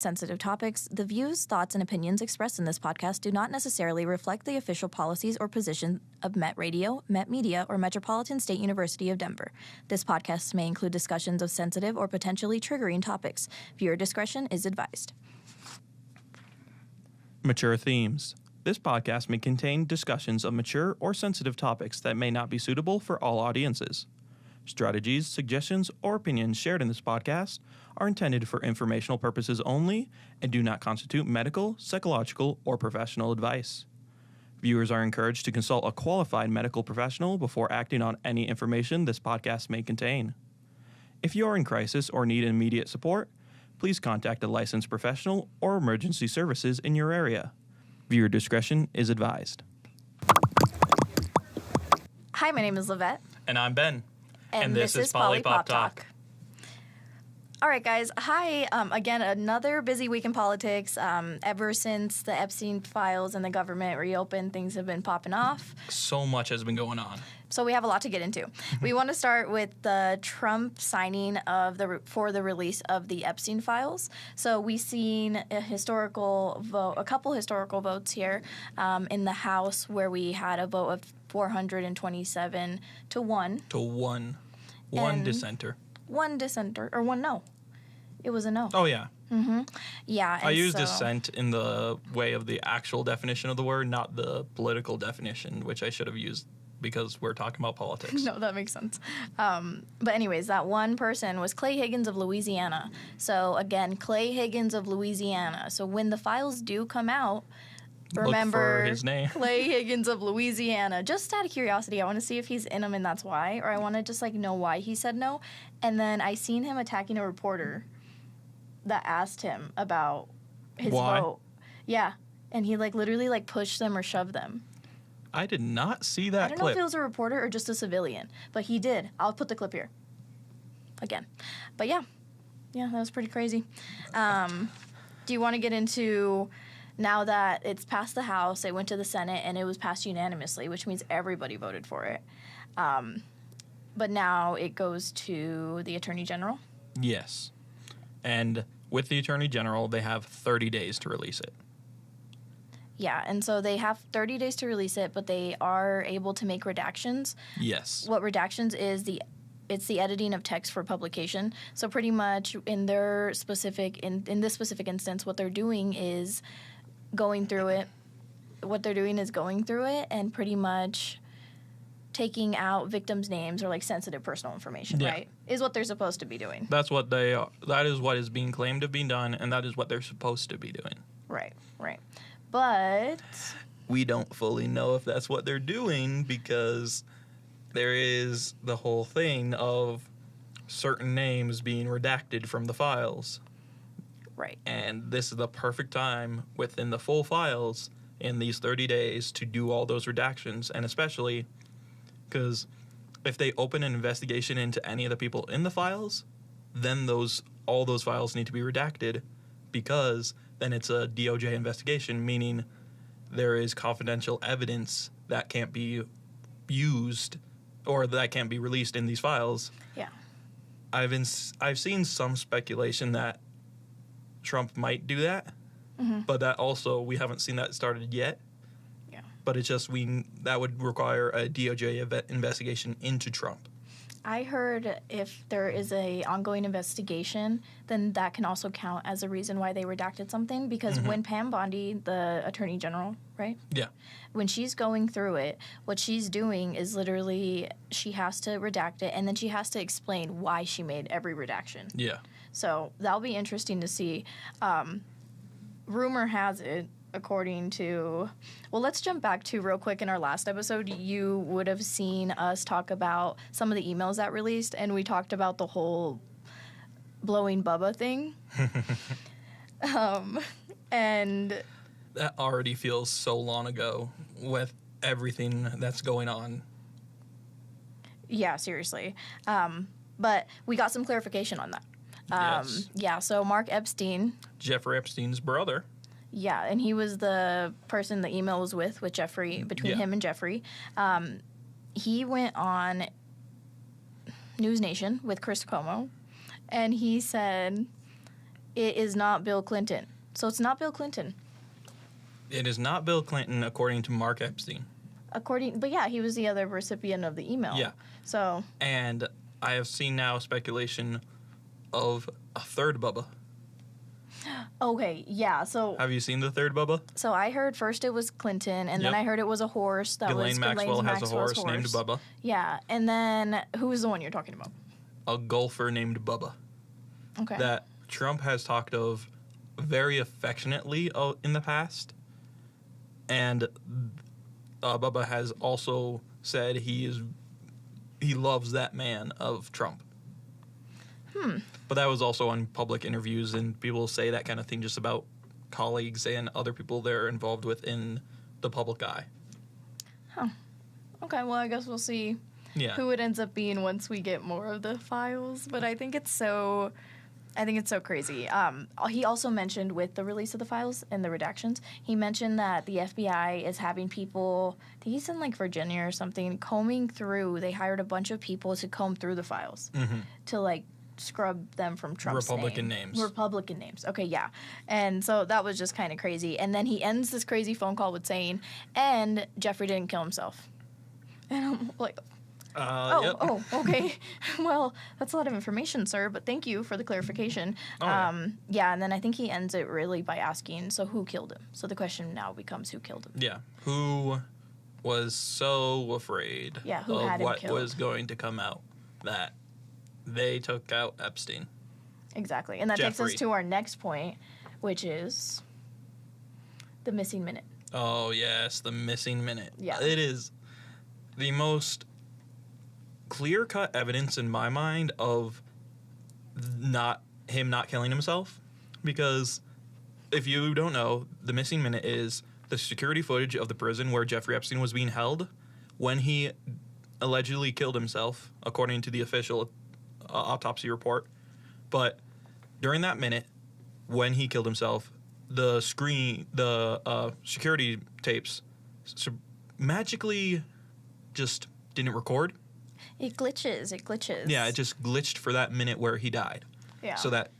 sensitive topics, the views, thoughts, and opinions expressed in this podcast do not necessarily reflect the official policies or position of Met Radio, Met Media, or Metropolitan State University of Denver. This podcast may include discussions of sensitive or potentially triggering topics. Viewer discretion is advised. Mature themes. This podcast may contain discussions of mature or sensitive topics that may not be suitable for all audiences. Strategies, suggestions, or opinions shared in this podcast are intended for informational purposes only and do not constitute medical, psychological, or professional advice. Viewers are encouraged to consult a qualified medical professional before acting on any information this podcast may contain. If you are in crisis or need immediate support, please contact a licensed professional or emergency services in your area. Viewer discretion is advised. Hi, my name is Livette. And I'm Ben. And this is Poli-Pop Talk. All right, guys. Hi. Again, another busy week in politics. Ever since the Epstein files and the government reopened, things have been popping off. So much has been going on. So we have a lot to get into. We want to start with the Trump signing of for the release of the Epstein files. So we've seen a couple historical votes here in the House where we had a vote of 427 to 1. To 1. One dissenter. One dissenter, or one no. It was a no. Oh, yeah. Mm-hmm. Yeah. I use dissent in the way of the actual definition of the word, not the political definition, which I should have used because we're talking about politics. No, that makes sense. But anyways, that one person was Clay Higgins of Louisiana. So again, Clay Higgins of Louisiana. So when the files do come out, remember look for his name. Clay Higgins of Louisiana. Just out of curiosity, I want to see if he's in them and that's why, or I want to just know why he said no. And then I seen him attacking a reporter that asked him about his vote. Yeah, and he literally pushed them or shoved them. I did not see that clip. I don't know if it was a reporter or just a civilian, but he did. I'll put the clip here again. But yeah, that was pretty crazy. Do you want to get into? Now that it's passed the House, it went to the Senate, and it was passed unanimously, which means everybody voted for it. But now it goes to the Attorney General? Yes. And with the Attorney General, they have 30 days to release it. Yeah, and so they have 30 days to release it, but they are able to make redactions. Yes. What redactions is it's the editing of text for publication. So pretty much in their specific in this specific instance, what they're doing is going through it. What they're doing is going through it and pretty much taking out victims' names or sensitive personal information, right? Is what they're supposed to be doing. That's what they are. That is what is being claimed to be done, and that is what they're supposed to be doing. Right. But we don't fully know if that's what they're doing because there is the whole thing of certain names being redacted from the files. Right. And this is the perfect time within the full files in these 30 days to do all those redactions. And especially because if they open an investigation into any of the people in the files, then all those files need to be redacted because then it's a DOJ investigation, meaning there is confidential evidence that can't be used or that can't be released in these files. Yeah. I've seen some speculation that Trump might do that, but that also we haven't seen that started yet. Yeah. But it's just that would require a DOJ investigation into Trump. I heard if there is a ongoing investigation, then that can also count as a reason why they redacted something. Because when Pam Bondi, the Attorney General, right? Yeah. When she's going through it, what she's doing is literally she has to redact it, and then she has to explain why she made every redaction. Yeah. So that'll be interesting to see. Rumor has it, according to... Well, let's jump back to real quick in our last episode. You would have seen us talk about some of the emails that released, and we talked about the whole blowing Bubba thing. And... That already feels so long ago with everything that's going on. Yeah, seriously. But we got some clarification on that. Yes. Yeah, so Mark Epstein. Jeffrey Epstein's brother. Yeah, and he was the person the email was with Jeffrey, between him and Jeffrey. He went on News Nation with Chris Cuomo, and he said it is not Bill Clinton. So it's not Bill Clinton. It is not Bill Clinton, according to Mark Epstein. But yeah, he was the other recipient of the email. Yeah. So. And I have seen now speculation of a third Bubba. Okay, yeah, so... Have you seen the third Bubba? So I heard first it was Clinton, and then I heard it was a horse. That Ghislaine was Maxwell Ghislaine has a horse named Bubba. Yeah, and then who was the one you're talking about? A golfer named Bubba. Okay. That Trump has talked of very affectionately in the past. And Bubba has also said he loves that man of Trump. But that was also on public interviews, and people say that kind of thing just about colleagues and other people they're involved with in the public eye. Huh. Okay, well, I guess we'll see who it ends up being once we get more of the files. But I think it's so crazy. He also mentioned with the release of the files and the redactions, he mentioned that the FBI is having people, I think he's in like Virginia or something, combing through. They hired a bunch of people to comb through the files to like scrub them from Trump's Republican names. Republican names. Okay, yeah. And so that was just kind of crazy. And then he ends this crazy phone call with saying, and Jeffrey didn't kill himself. And I'm like, yep. Okay. Well, that's a lot of information, sir, but thank you for the clarification. Yeah, and then I think he ends it really by asking, so who killed him? So the question now becomes, who killed him? Yeah. Who was so afraid who had of him what killed? was going to come out that they took out Epstein. Exactly. And that takes us to our next point, which is the missing minute. Oh, yes, the missing minute. Yeah. It is the most clear-cut evidence in my mind of him not killing himself. Because if you don't know, the missing minute is the security footage of the prison where Jeffrey Epstein was being held when he allegedly killed himself, according to the official autopsy report. But during that minute, when he killed himself, the security tapes magically just didn't record. It glitches. Yeah, it just glitched for that minute where he died. Yeah. So that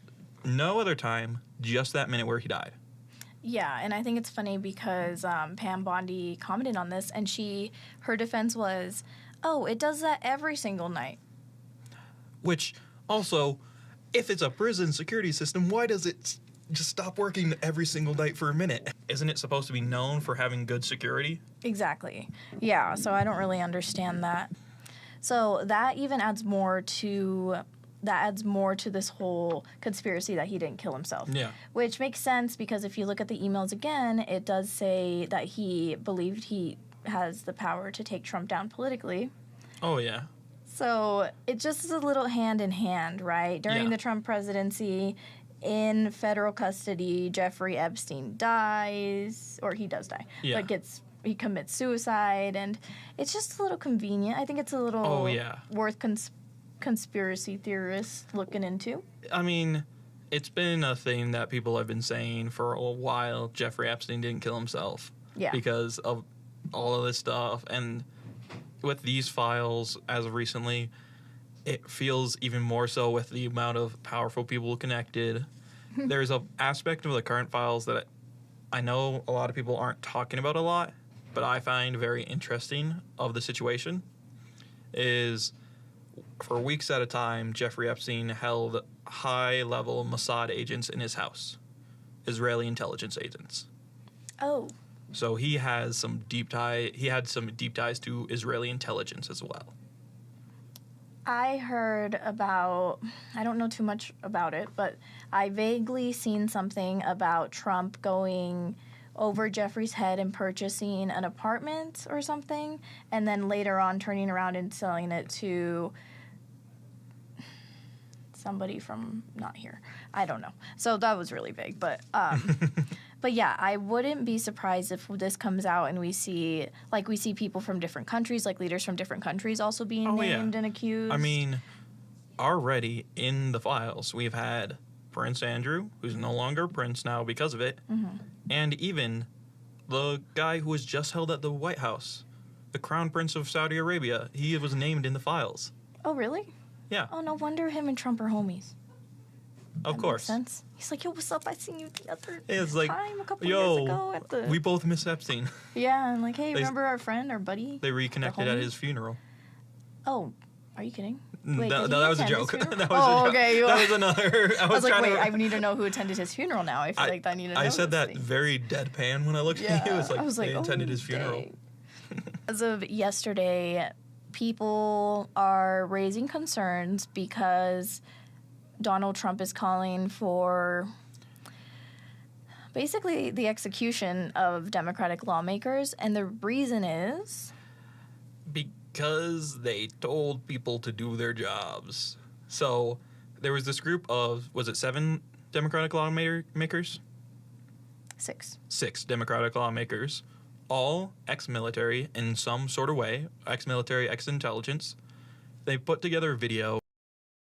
no other time, just that minute where he died. Yeah, and I think it's funny because Pam Bondi commented on this, and her defense was, oh, it does that every single night. Which, also, if it's a prison security system, why does it just stop working every single night for a minute? Isn't it supposed to be known for having good security? Exactly. Yeah, so I don't really understand that. So that even adds more to this whole conspiracy that he didn't kill himself. Yeah. Which makes sense because if you look at the emails again, it does say that he believed he has the power to take Trump down politically. Oh, yeah. So it just is a little hand in hand, right? During the Trump presidency, in federal custody, Jeffrey Epstein dies, or he does die, but he commits suicide, and it's just a little convenient. I think it's a little worth conspiracy theorists looking into. I mean, it's been a thing that people have been saying for a while. Jeffrey Epstein didn't kill himself because of all of this stuff, and with these files, as of recently, it feels even more so with the amount of powerful people connected. There's an aspect of the current files that I know a lot of people aren't talking about a lot, but I find very interesting of the situation, is for weeks at a time, Jeffrey Epstein held high-level Mossad agents in his house, Israeli intelligence agents. Oh. So he has some deep ties to Israeli intelligence as well. I heard about, I don't know too much about it, but I vaguely seen something about Trump going over Jeffrey's head and purchasing an apartment or something, and then later on turning around and selling it to somebody from not here. I don't know. So that was really big, but but yeah, I wouldn't be surprised if this comes out and we see people from different countries, like leaders from different countries also being named and accused. I mean, already in the files, we've had Prince Andrew, who's no longer Prince now because of it, and even the guy who was just held at the White House, the Crown Prince of Saudi Arabia. He was named in the files. Oh, really? Yeah. Oh, no wonder him and Trump are homies. Of course. Makes sense. He's like, yo, what's up? I seen you the other It's like, time a couple years ago at the... we both miss Epstein. Yeah, and like, hey, remember our friend, our buddy? They reconnected at his funeral. Oh, are you kidding? Wait, that was a joke. That was a joke. Okay. That was another. I was like, wait, I need to know who attended his funeral now. I feel like I need to know. I said that thing. very deadpan when I looked at you. It was like, they attended his funeral. As of yesterday, people are raising concerns because Donald Trump is calling for basically the execution of Democratic lawmakers, and the reason is because they told people to do their jobs. So there was this group of, was it 7 Democratic lawmakers? 6. 6 Democratic lawmakers, all ex-military in some sort of way, ex-military, ex-intelligence. They put together a video.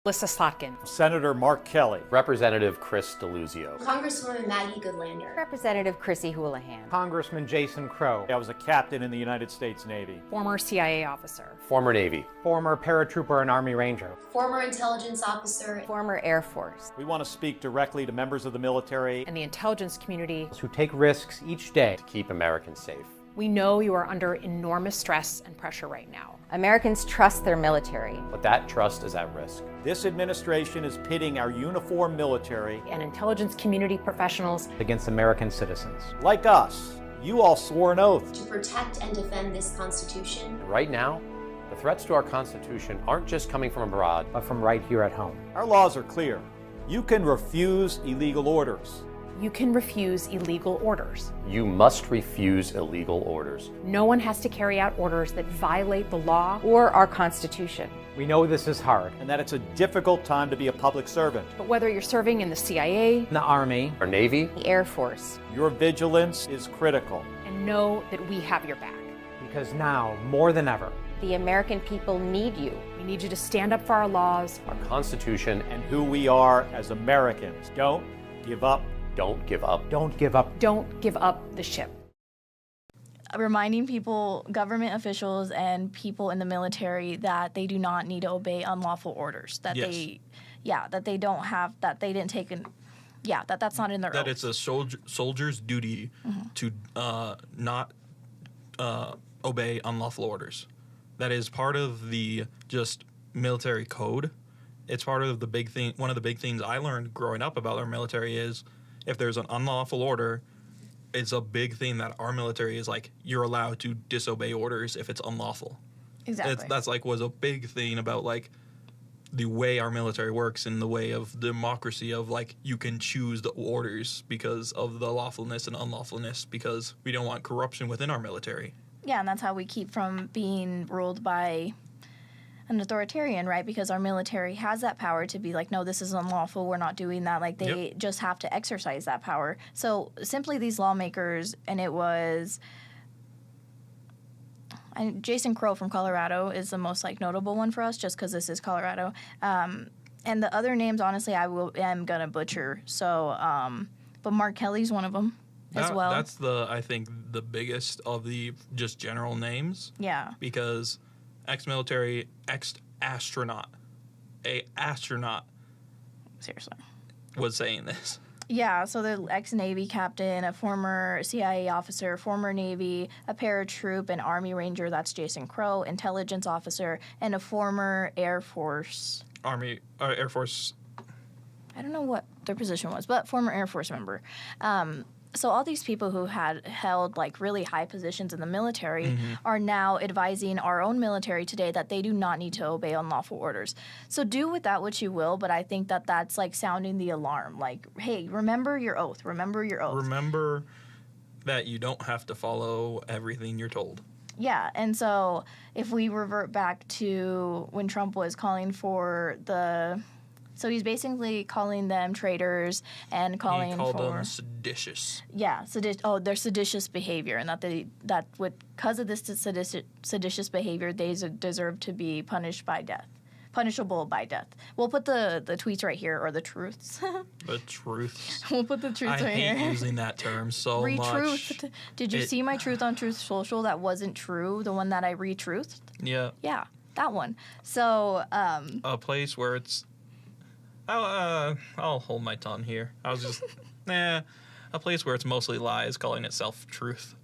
Lissa Slotkin. Senator Mark Kelly. Representative Chris DeLuzio. Congresswoman Maggie Goodlander. Representative Chrissy Houlihan. Congressman Jason Crow. I was a captain in the United States Navy. Former CIA officer. Former Navy. Former paratrooper and Army Ranger. Former intelligence officer. Former Air Force. We want to speak directly to members of the military And the intelligence community. Who take risks each day To keep Americans safe. We know you are under enormous stress and pressure right now. Americans trust their military. But that trust is at risk. This administration is pitting our uniformed military And intelligence community professionals against American citizens. like us. You all swore an oath. To protect and defend this Constitution. And right now, the threats to our Constitution aren't just coming from abroad. But from right here at home. Our laws are clear. You can refuse illegal orders. You can refuse illegal orders. You must refuse illegal orders. No one has to carry out orders that violate the law. Or our Constitution. We know this is hard. And that it's a difficult time to be a public servant. But whether you're serving in the CIA, In the Army. Our Navy, The Air Force. Your vigilance is critical. and know that we have your back. Because now, more than ever, The American people need you. We need you to stand up for our laws. our Constitution, And who we are as Americans. Don't give up. don't give up. don't give up. Don't give up the ship. reminding people, government officials and people in the military, that they do not need to obey unlawful orders. That that they don't have, that they didn't take an, that's not in their That oath. it's a soldier's duty to not obey unlawful orders. That is part of the just military code. It's part of the big thing. One of the big things I learned growing up about our military is if there's an unlawful order, it's a big thing that our military is like, you're allowed to disobey orders if it's unlawful. Exactly. That's like was a big thing about like the way our military works and the way of democracy of like you can choose the orders because of the lawfulness and unlawfulness because we don't want corruption within our military. Yeah, and that's how we keep from being ruled by an authoritarian, right? Because our military has that power to be like, no, this is unlawful, we're not doing that. Like, they just have to exercise that power. So simply these lawmakers, and it was Jason Crow from Colorado is the most like notable one for us, just because this is Colorado. And the other names, honestly, am gonna butcher. So, but Mark Kelly's one of them as well. That's I think the biggest of the just general names. Yeah. Because ex-military, ex-astronaut, a astronaut Seriously. was saying this. Yeah, so the ex-Navy captain, a former CIA officer, former Navy, a paratroop, an Army Ranger, that's Jason Crow, intelligence officer, and a former Air Force. Air Force. I don't know what their position was, but former Air Force member. So all these people who had held like really high positions in the military are now advising our own military today that they do not need to obey unlawful orders. So do with that what you will, but I think that that's like sounding the alarm. Like, hey, remember your oath. Remember your oath. Remember that you don't have to follow everything you're told. Yeah, and so if we revert back to when Trump was calling for so he's basically calling them traitors and calling He called for them seditious. Yeah, their seditious behavior, and because of this seditious behavior, they deserve to be punished by death, punishable by death. We'll put the tweets right here, or the truths. The truth. We'll put the truths I right here. hate using that term so much. Retruthed. Did you see my truth on Truth Social that wasn't true? The one that I retruthed? Yeah. Yeah, that one. So A place where it's I'll hold my tongue here. I was just, a place where it's mostly lies calling itself truth.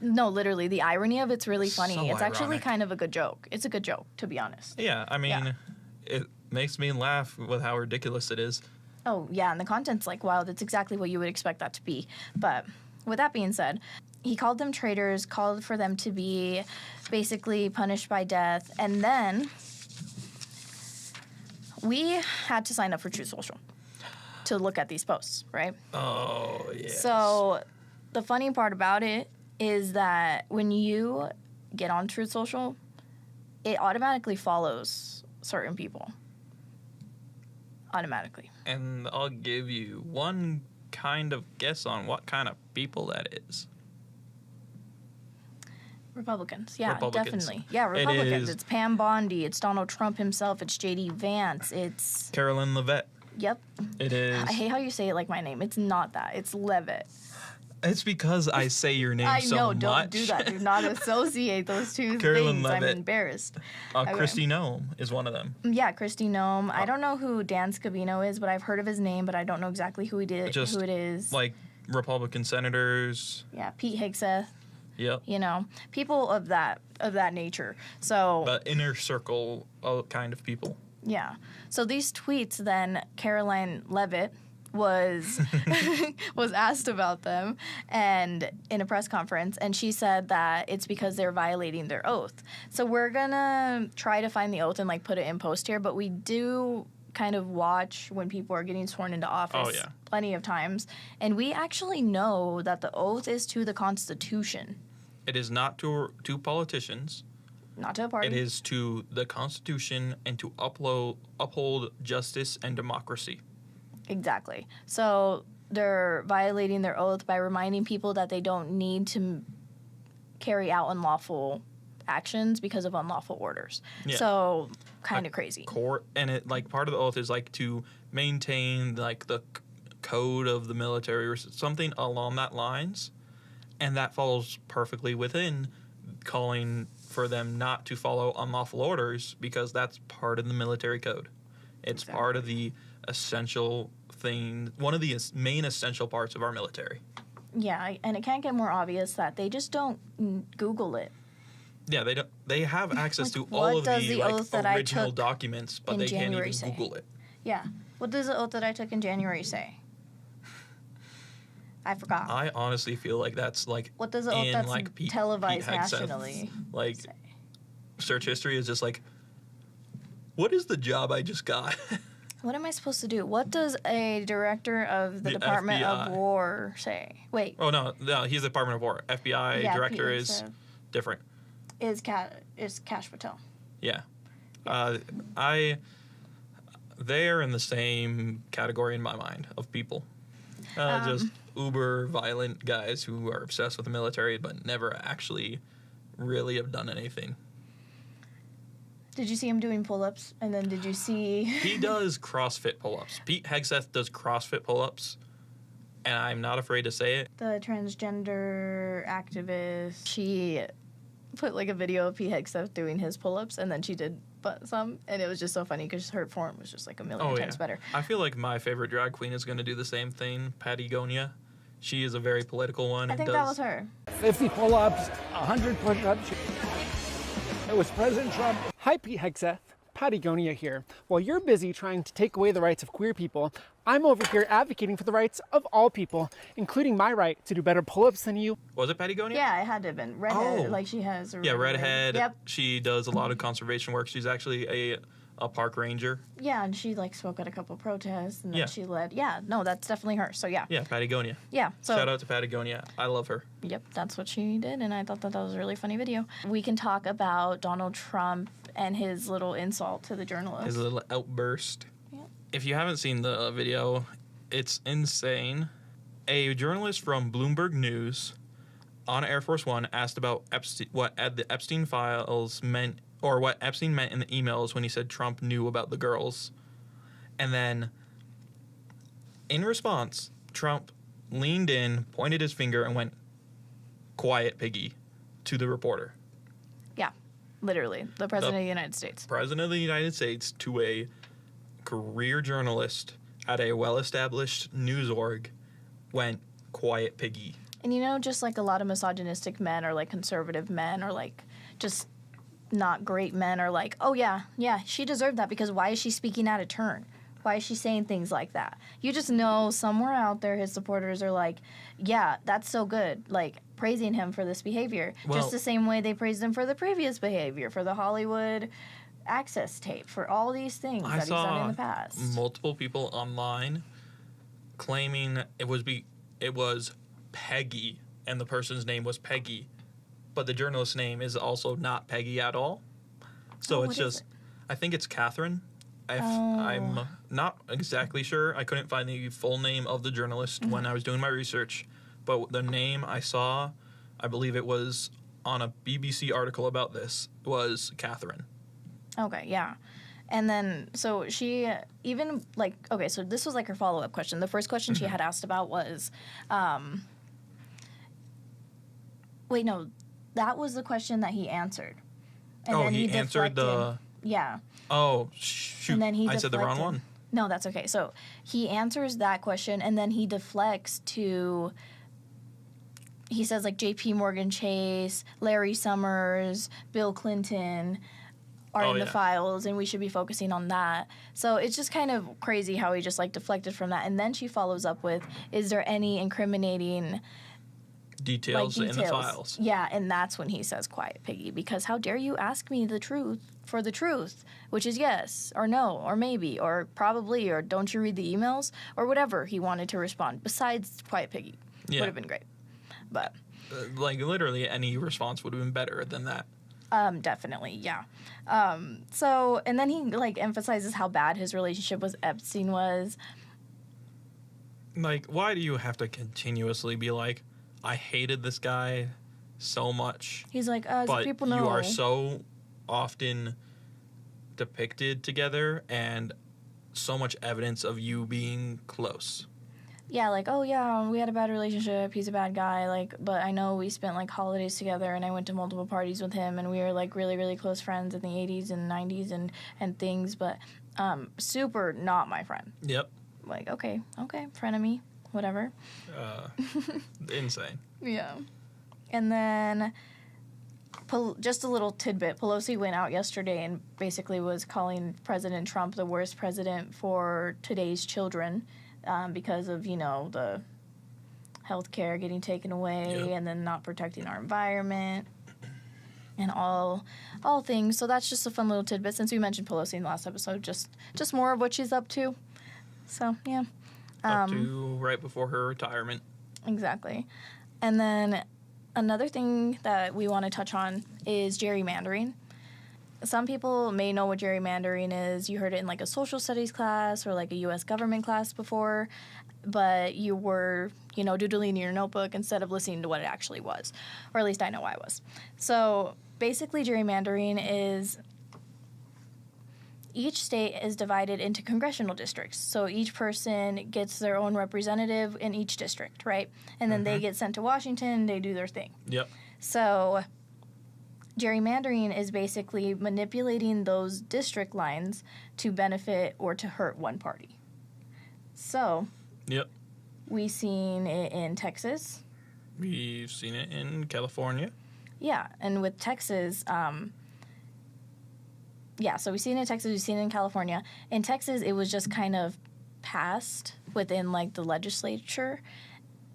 No, literally, the irony of it's really funny. So It's actually ironic. kind of a good joke. It's a good joke, to be honest. Yeah, I mean, it makes me laugh with how ridiculous it is. Oh, yeah, and the content's like, wow, that's exactly what you would expect that to be. But with that being said, he called them traitors, called for them to be basically punished by death, and then we had to sign up for Truth Social to look at these posts, right? Oh, yeah. So the funny part about it is that when you get on Truth Social, it automatically follows certain people. Automatically. And I'll give you one kind of guess on what kind of people that is. Republicans, yeah, Republicans. definitely. Yeah, It Republicans. is- It's Pam Bondi, it's Donald Trump himself, it's J.D. Vance, it's... Carolyn Levitt. Yep. It is. I hate how you say it like my name. It's not that. It's Levitt. It's because I say your name I so know, much. don't do that. Do not associate those two Carolyn things. I'm Levitt. embarrassed. Okay. Christy Nome is one of them. Yeah, Kristi Noem. I don't know who Dan Scavino is, but I've heard of his name, but I don't know exactly who it is. Like Republican senators. Yeah, Pete Hegseth. Yep. You know, people of that nature. So The inner circle kind of people. yeah. So these tweets, then Caroline Levitt was was asked about them and in a press conference, and she said that it's because they're violating their oath. So we're gonna try to find the oath and like put it in post here, but we do kind of watch when people are getting sworn into office plenty of times, and we actually know that the oath is to the Constitution, It is not to politicians. not to a party. It is to the Constitution and to uphold justice and democracy. Exactly. So they're violating their oath by reminding people that they don't need to carry out unlawful actions because of unlawful orders. Yeah. So kind of crazy. And it like part of the oath is like to maintain like the code of the military or something along that lines, and that falls perfectly within calling for them not to follow unlawful orders because that's part of the military code. It's part of the essential thing, one of the main essential parts of our military. Yeah, and it can't get more obvious that they just don't Google it. Yeah, they don't. They have access to what all of does the the oath that I original took documents, but in they January can't even say? Google it. Yeah. What does the oath that I took in January say? I forgot. I honestly feel like that's like What does the oath in that's like televised Pete Hegseth's, nationally like say? search history is just like, what is the job I just got? What am I supposed to do? What does a director of the The Department FBI. of War say? Wait, Oh no, he's the Department of War. FBI Yeah, director Pete is Hegseth. different. is Kash Patel. Yeah, they're in the same category in my mind of people. Just uber violent guys who are obsessed with the military but never actually really have done anything. Did you see him doing pull-ups? And then did you see... He does CrossFit pull-ups. Pete Hegseth does CrossFit pull-ups, and I'm not afraid to say it. the transgender activist, she put like a video of Pete Hegseth doing his pull-ups, and then she did some, and it was just so funny because her form was just like a million times better. I feel like my favorite drag queen is going to do the same thing, Patty Gonia. She is a very political one. I think that was her. 50 pull-ups, 100 push-ups. It was President Trump. Hi, Pete Hegseth. Patagonia here. While you're busy trying to take away the rights of queer people, I'm over here advocating for the rights of all people, including my right to do better pull-ups than you. Was it Patty Gonia? Yeah, it had to have been. Redhead, Oh. like she has a Yeah, redhead. redhead. Yep. She does a lot of conservation work. She's actually a park ranger. Yeah, and she like spoke at a couple protests, and then Yeah. she led. Yeah, no, that's definitely her. So yeah. Yeah, Patagonia. Yeah. So Shout out to Patagonia. I love her. Yep, that's what she did, and I thought that was a really funny video. We can talk about Donald Trump and his little insult to the journalist. His little outburst. Yeah. If you haven't seen the video, it's insane. A journalist from Bloomberg News on Air Force One asked about what the Epstein files meant, or what Epstein meant in the emails when he said Trump knew about the girls. And then, in response, Trump leaned in, pointed his finger, and went, "Quiet, piggy," to the reporter. Yeah, literally, the president of the United States. President of the United States to a career journalist at a well-established news org went quiet piggy. And you know, just like a lot of misogynistic men or like conservative men or like just not great men are like, oh yeah, she deserved that because why is she speaking out of turn? Why is she saying things like that? You just know somewhere out there his supporters are like, yeah, that's so good. Like, praising him for this behavior. Well, just the same way they praised him for the previous behavior, for the Hollywood access tape, for all these things that he's done in the past. Multiple people online claiming it was Peggy, and the person's name was Peggy, but the journalist's name is also not Peggy at all. So it's just, I think it's Catherine. I'm not exactly sure. I couldn't find the full name of the journalist when I was doing my research, but the name I saw, I believe it was on a BBC article about this, was Catherine. Okay, yeah. And then, so she even, like, okay, so this was like her follow-up question. The first question she had asked about was, wait, no, that was the question that he answered. And then he answered the... Yeah. Oh, shoot. And then he I said the wrong one. No, that's okay. So he answers that question, and then he deflects to, he says, like, J.P. Morgan Chase, Larry Summers, Bill Clinton are in the files, and we should be focusing on that. So it's just kind of crazy how he just, like, deflected from that. And then she follows up with, is there any incriminating... Details in the files. Yeah, and that's when he says quiet piggy, because how dare you ask me the truth for the truth, which is yes or no or maybe or probably or don't you read the emails or whatever he wanted to respond besides quiet piggy. Yeah. Would have been great. But like literally any response would have been better than that. Definitely, yeah. So and then he like emphasizes how bad his relationship with Epstein was. Like, why do you have to continuously be like, I hated this guy so much. He's like, but so people know. You are so often depicted together and so much evidence of you being close. Yeah, like, oh yeah, we had a bad relationship, he's a bad guy, like, but I know we spent like holidays together and I went to multiple parties with him and we were like really, really close friends in the 80s and 90s and things, but super not my friend. Yep. Like, okay, frenemy, whatever. Insane. Yeah. And then, just a little tidbit, Pelosi went out yesterday and basically was calling President Trump the worst president for today's children because of, you know, the health care getting taken away and then not protecting our environment and all things. So that's just a fun little tidbit since we mentioned Pelosi in the last episode, just more of what she's up to. So, yeah. Up to right before her retirement. Exactly. And then another thing that we want to touch on is gerrymandering. Some people may know what gerrymandering is. You heard it in like a social studies class or like a U.S. government class before, but you were, you know, doodling in your notebook instead of listening to what it actually was. Or at least I know I was. So basically gerrymandering is... Each state is divided into congressional districts. So each person gets their own representative in each district, right? And then they get sent to Washington, they do their thing. Yep. So gerrymandering is basically manipulating those district lines to benefit or to hurt one party. So we've seen it in Texas. We've seen it in California. Yeah, and with Texas... Yeah, so we've seen it in Texas, we've seen it in California. In Texas, it was just kind of passed within, like, the legislature.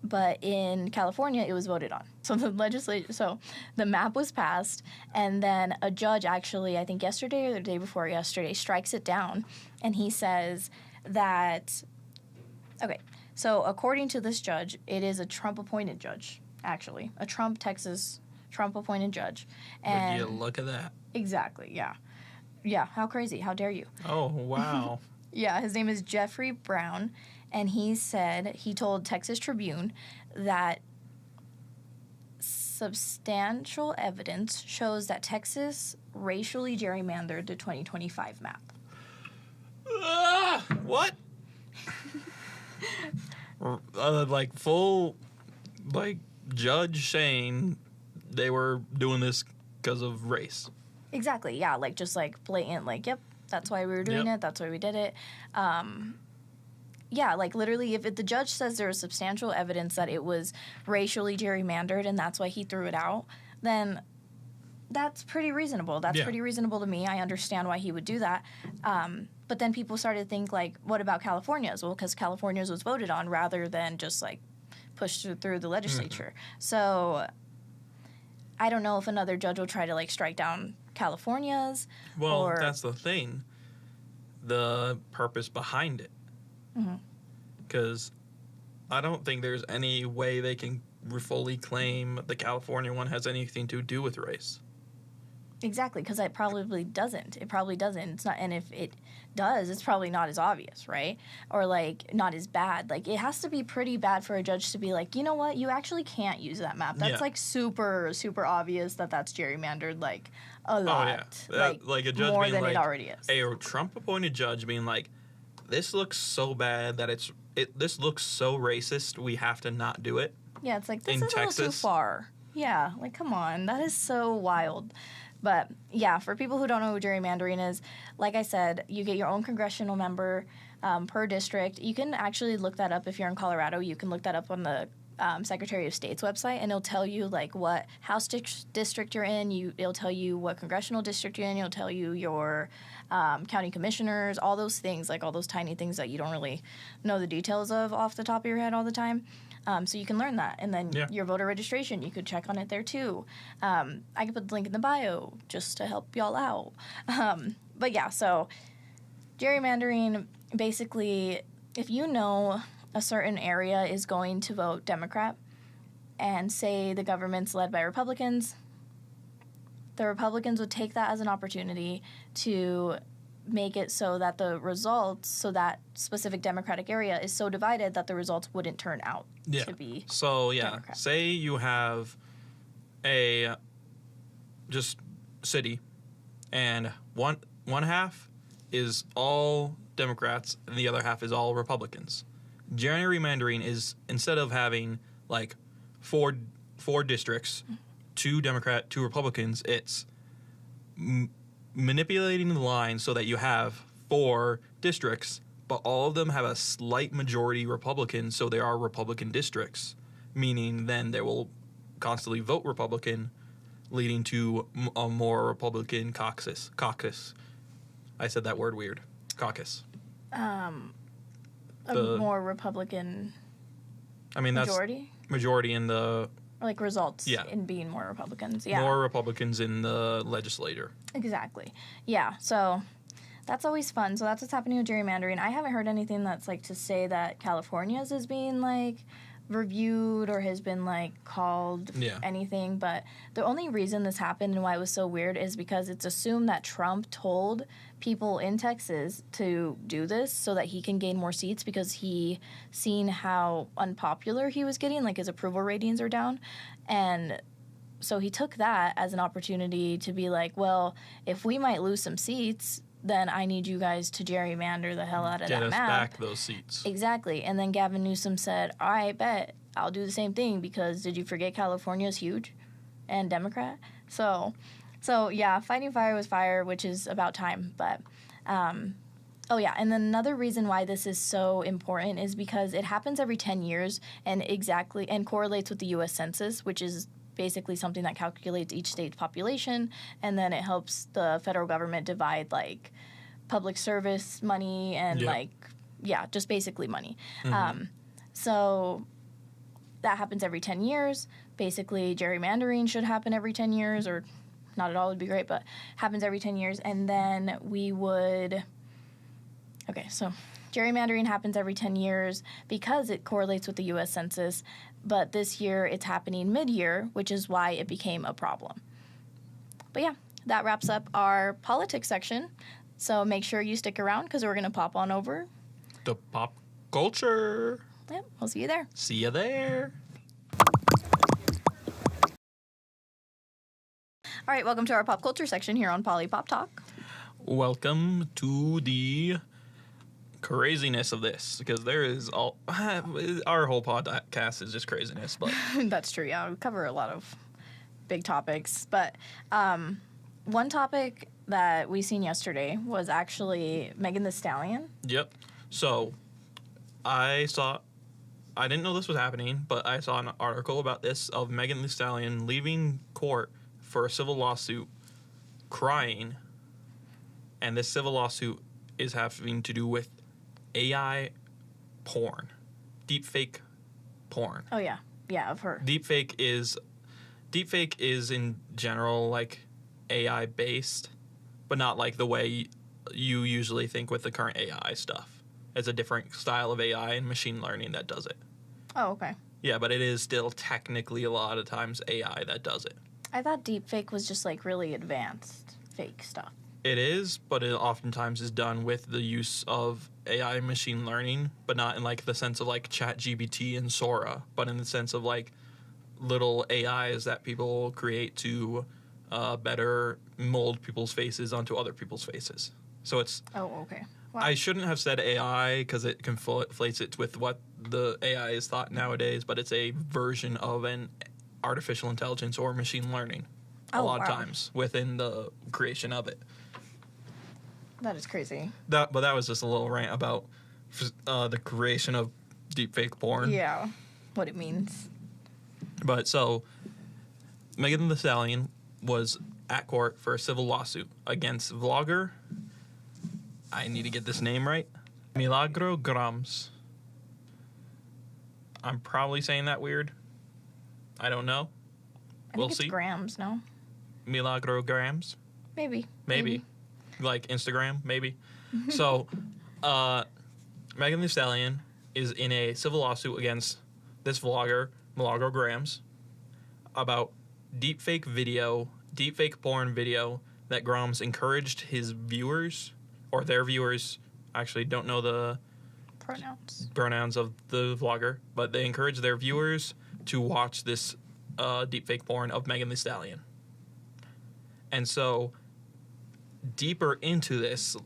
But in California, it was voted on. So the map was passed, and then a judge actually, I think yesterday or the day before yesterday, strikes it down. And he says that, okay, so according to this judge, it is a Trump-appointed judge, actually. A Trump-appointed judge. And Would you look at that? Exactly, yeah. Yeah, how crazy. How dare you? Oh, wow. Yeah, his name is Jeffrey Brown, and he told Texas Tribune that substantial evidence shows that Texas racially gerrymandered the 2025 map. What? Like, full, like, judge saying they were doing this because of race. Exactly, yeah, like, just, like, blatant, like, yep, That's why we were doing it. That's why we did it. Yeah, like literally, if the judge says there is substantial evidence that it was racially gerrymandered and that's why he threw it out, then that's pretty reasonable. That's pretty reasonable to me. I understand why he would do that. But then people started to think, like, what about California's? Well, because California's was voted on rather than just, like, pushed through the legislature. So I don't know if another judge will try to, like, strike down California's. Well, that's the thing. The purpose behind it. Because I don't think there's any way they can fully claim the California one has anything to do with race. Exactly, because it probably doesn't. It probably doesn't. It's not, and if it does, it's probably not as obvious, right? Or, like, not as bad. Like, it has to be pretty bad for a judge to be like, you know what? You actually can't use that map. That's, like, super, super obvious that that's gerrymandered, like, a lot. Oh, yeah. Like a judge more being than like, it already is. A Trump-appointed judge being like, this looks so bad that this looks so racist, we have to not do it. Yeah, it's like, this in is a little too Texas. far. Yeah, like, come on. That is so wild. But, yeah, for people who don't know who gerrymandering is, like I said, you get your own congressional member per district. You can actually look that up if you're in Colorado. You can look that up on the Secretary of State's website, and it'll tell you, like, what House district you're in. It'll tell you what congressional district you're in. It'll tell you your county commissioners, all those things, like all those tiny things that you don't really know the details of off the top of your head all the time. So you can learn that. And then your voter registration, you could check on it there too. I can put the link in the bio just to help y'all out. But yeah, so gerrymandering, basically, if you know a certain area is going to vote Democrat and say the government's led by Republicans, the Republicans would take that as an opportunity to make it so that the results, so that specific Democratic area is so divided that the results wouldn't turn out to be Democrat. Say you have a just city and one half is all Democrats and the other half is all Republicans. Gerrymandering is, instead of having like four districts, 2 Democrat, 2 Republicans, it's manipulating the line so that you have 4 districts, but all of them have a slight majority Republican, so they are Republican districts, meaning then they will constantly vote Republican, leading to a more Republican caucus. I said that word weird. Caucus. A more Republican majority? That's majority in the... Like results in being more Republicans. Yeah. More Republicans in the legislature. Exactly. Yeah, so that's always fun. So that's what's happening with gerrymandering. I haven't heard anything that's like to say that California's is being like reviewed or has been like called anything, but the only reason this happened and why it was so weird is because it's assumed that Trump told people in Texas to do this so that he can gain more seats because he seen how unpopular he was getting, like his approval ratings are down, and so he took that as an opportunity to be like, well, if we might lose some seats, then I need you guys to gerrymander the hell out of that map. Get us back those seats. Exactly. And then Gavin Newsom said, all right, bet. I'll do the same thing because did you forget California's huge and Democrat? So yeah, fighting fire was fire, which is about time. But, oh yeah, and then another reason why this is so important is because it happens every 10 years and correlates with the U.S. Census, which is basically something that calculates each state's population, and then it helps the federal government divide like public service money and just basically money. So that happens every 10 years. Basically, gerrymandering should happen every 10 years, or not at all would be great, but happens every 10 years. And then so gerrymandering happens every 10 years because it correlates with the U.S. Census, but this year it's happening mid-year, which is why it became a problem. But yeah, that wraps up our politics section. So make sure you stick around because we're going to pop on over to pop culture. Yep, we'll see you there. See you there. All right, welcome to our pop culture section here on Poli-Pop Talk. Welcome to the craziness of this, because there is our whole podcast is just craziness, but that's true. Yeah, we cover a lot of big topics, but one topic that we seen yesterday was actually Megan Thee Stallion. Yep. So, I didn't know this was happening, but I saw an article about this of Megan Thee Stallion leaving court for a civil lawsuit, crying, and this civil lawsuit is having to do with AI porn, deepfake porn. Oh yeah, yeah, of her. Deepfake is in general like AI based, but not like the way you usually think with the current AI stuff. It's a different style of AI and machine learning that does it. Oh, okay. Yeah, but it is still technically a lot of times AI that does it. I thought deepfake was just like really advanced fake stuff. It is, but it oftentimes is done with the use of AI and machine learning, but not in like the sense of like ChatGPT and Sora, but in the sense of like little AIs that people create to better mold people's faces onto other people's faces. So it's... Oh, okay. Wow. I shouldn't have said AI because it conflates it with what the AI is thought nowadays, but it's a version of an artificial intelligence or machine learning a lot of times within the creation of it. That is crazy. But that was just a little rant about the creation of deepfake porn. Yeah, what it means. But so, Megan Thee Stallion was at court for a civil lawsuit against vlogger, I need to get this name right, Milagro Grams. I'm probably saying that weird. I don't know. I think it's grams, no? Milagro Grams? Maybe. Like Instagram, maybe. So, Megan Thee Stallion is in a civil lawsuit against this vlogger, Milagro Grams, about deepfake porn video that Grams encouraged his viewers, or their viewers, actually don't know the pronouns of the vlogger, but they encouraged their viewers to watch this deepfake porn of Megan Thee Stallion. And so, deeper into this,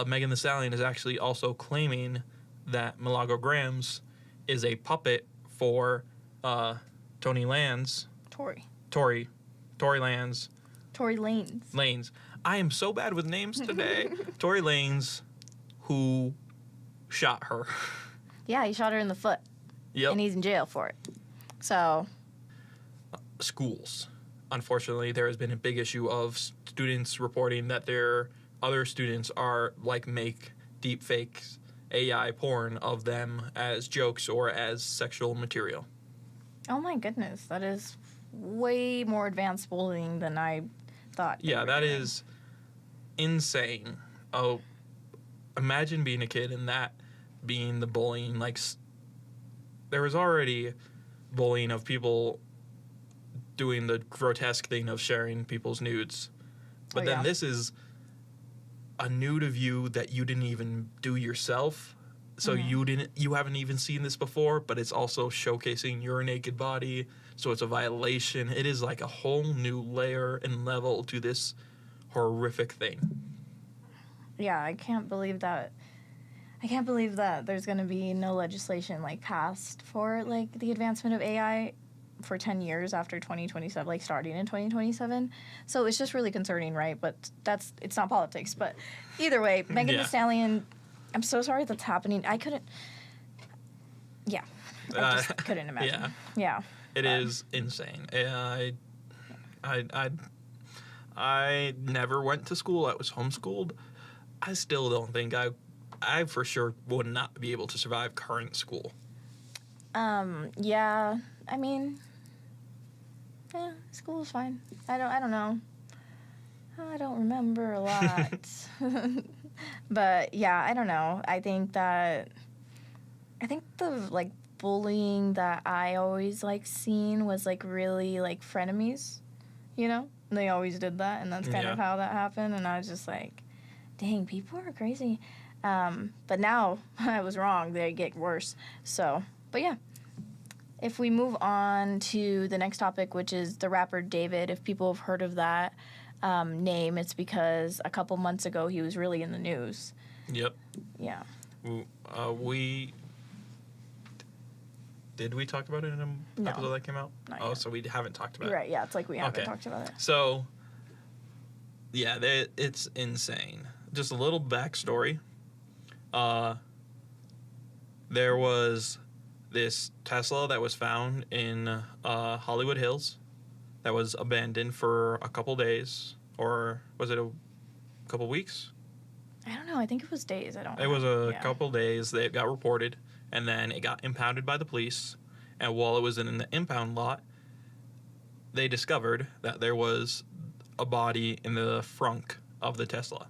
Megan Thee Stallion is actually also claiming that Milagro Grams is a puppet for Tory Lanez. I am so bad with names today. Tory Lanez, who shot her. Yeah, he shot her in the foot. Yep. And he's in jail for it. So. Schools. Unfortunately, there has been a big issue of students reporting that their other students are make deepfake AI porn of them as jokes or as sexual material. Oh my goodness, that is way more advanced bullying than I thought. Yeah, that is insane. Oh, imagine being a kid and that being the bullying. There was already bullying of people doing the grotesque thing of sharing people's nudes. But then this is a nude of you that you didn't even do yourself. So you haven't even seen this before, but it's also showcasing your naked body. So it's a violation. It is like a whole new layer and level to this horrific thing. Yeah, I can't believe that there's going to be no legislation passed for the advancement of AI for 10 years after 2027, starting in 2027. So it's just really concerning, right? But it's not politics. But either way, Megan Thee Stallion, I'm so sorry that's happening. I couldn't. Yeah, I just couldn't imagine. Yeah, it is insane. I never went to school. I was homeschooled. I still don't think I for sure would not be able to survive current school. Yeah. I mean, school was fine. I don't know. I don't remember a lot. But yeah, I don't know. I think the bullying that I always seen was really frenemies, you know? And they always did that, and that's kind of how that happened. And I was just dang, people are crazy. But now I was wrong. They get worse. So, but yeah. If we move on to the next topic, which is the rapper David, if people have heard of that name, it's because a couple months ago he was really in the news. Yep. Yeah. Did we talk about it in an episode that came out? Not yet. So we haven't talked about it. Right, yeah, it's we haven't talked about it. So, Yeah, it's insane. Just a little backstory. There was this Tesla that was found in Hollywood Hills that was abandoned for a couple days, or was it a couple weeks? I don't know. I think it was days. I don't know. It was a couple days. They got reported, and then it got impounded by the police. And while it was in the impound lot, they discovered that there was a body in the frunk of the Tesla.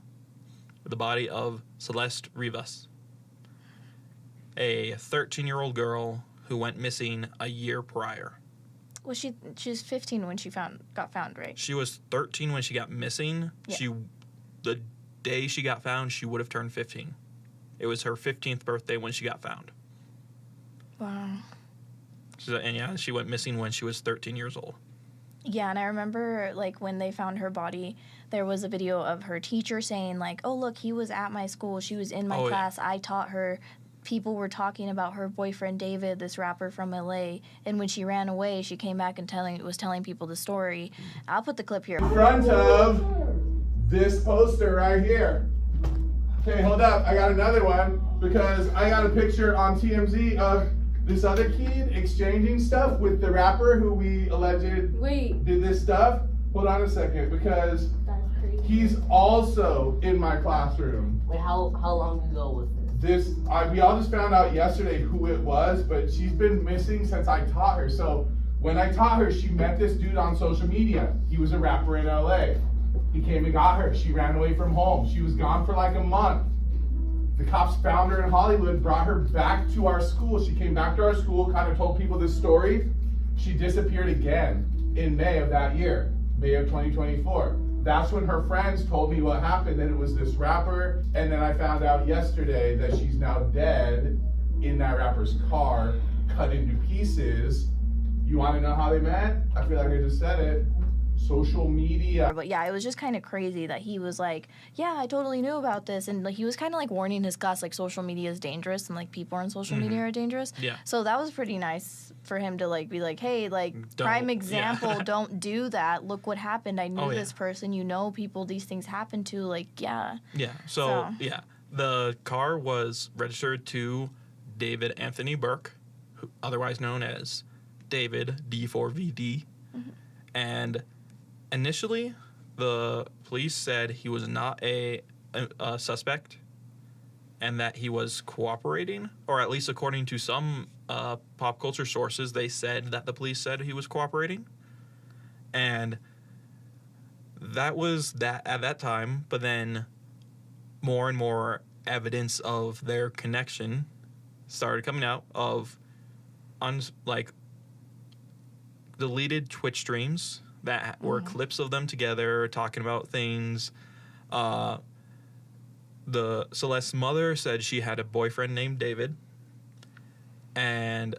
The body of Celeste Rivas, a 13-year-old girl who went missing a year prior. Well, she was 15 when she got found, right? She was 13 when she got missing. Yeah. The day she got found, she would have turned 15. It was her 15th birthday when she got found. Wow. And she went missing when she was 13 years old. Yeah, and I remember, like, when they found her body, there was a video of her teacher saying, like, oh, look, he was at my school. She was in my class. Yeah. I taught her. People were talking about her boyfriend, David, this rapper from L.A., and when she ran away, she came back and was telling people the story. I'll put the clip here. In front of this poster right here. Okay, hold up. I got another one because I got a picture on TMZ of this other kid exchanging stuff with the rapper who we alleged did this stuff. Hold on a second, because he's also in my classroom. Wait, how long ago was this? We all just found out yesterday who it was, but she's been missing since I taught her. So when I taught her, she met this dude on social media. He was a rapper in LA. He came and got her. She ran away from home. She was gone for like a month. The cops found her in Hollywood, brought her back to our school. She came back to our school, kind of told people this story. She disappeared again in May of that year, May of 2024. That's when her friends told me what happened, that it was this rapper. And then I found out yesterday that she's now dead in that rapper's car, cut into pieces. You want to know how they met? I feel like I just said it. Social media. But yeah, it was just kind of crazy that he was like, yeah, I totally knew about this. And like, he was kind of like warning his class, like, social media is dangerous and like people on social media are dangerous. Yeah. So that was pretty nice for him to like be like, hey, like, prime example, don't do that. Look what happened. I knew this person. You know, people these things happen to. Like, yeah. Yeah. So yeah, the car was registered to David Anthony Burke, otherwise known as David D4vd, and initially, the police said he was not a suspect and that he was cooperating, or at least according to some pop culture sources, they said that the police said he was cooperating. And that was that at that time, but then more and more evidence of their connection started coming out of deleted Twitch streams that were clips of them together talking about things. The Celeste's mother said she had a boyfriend named David. And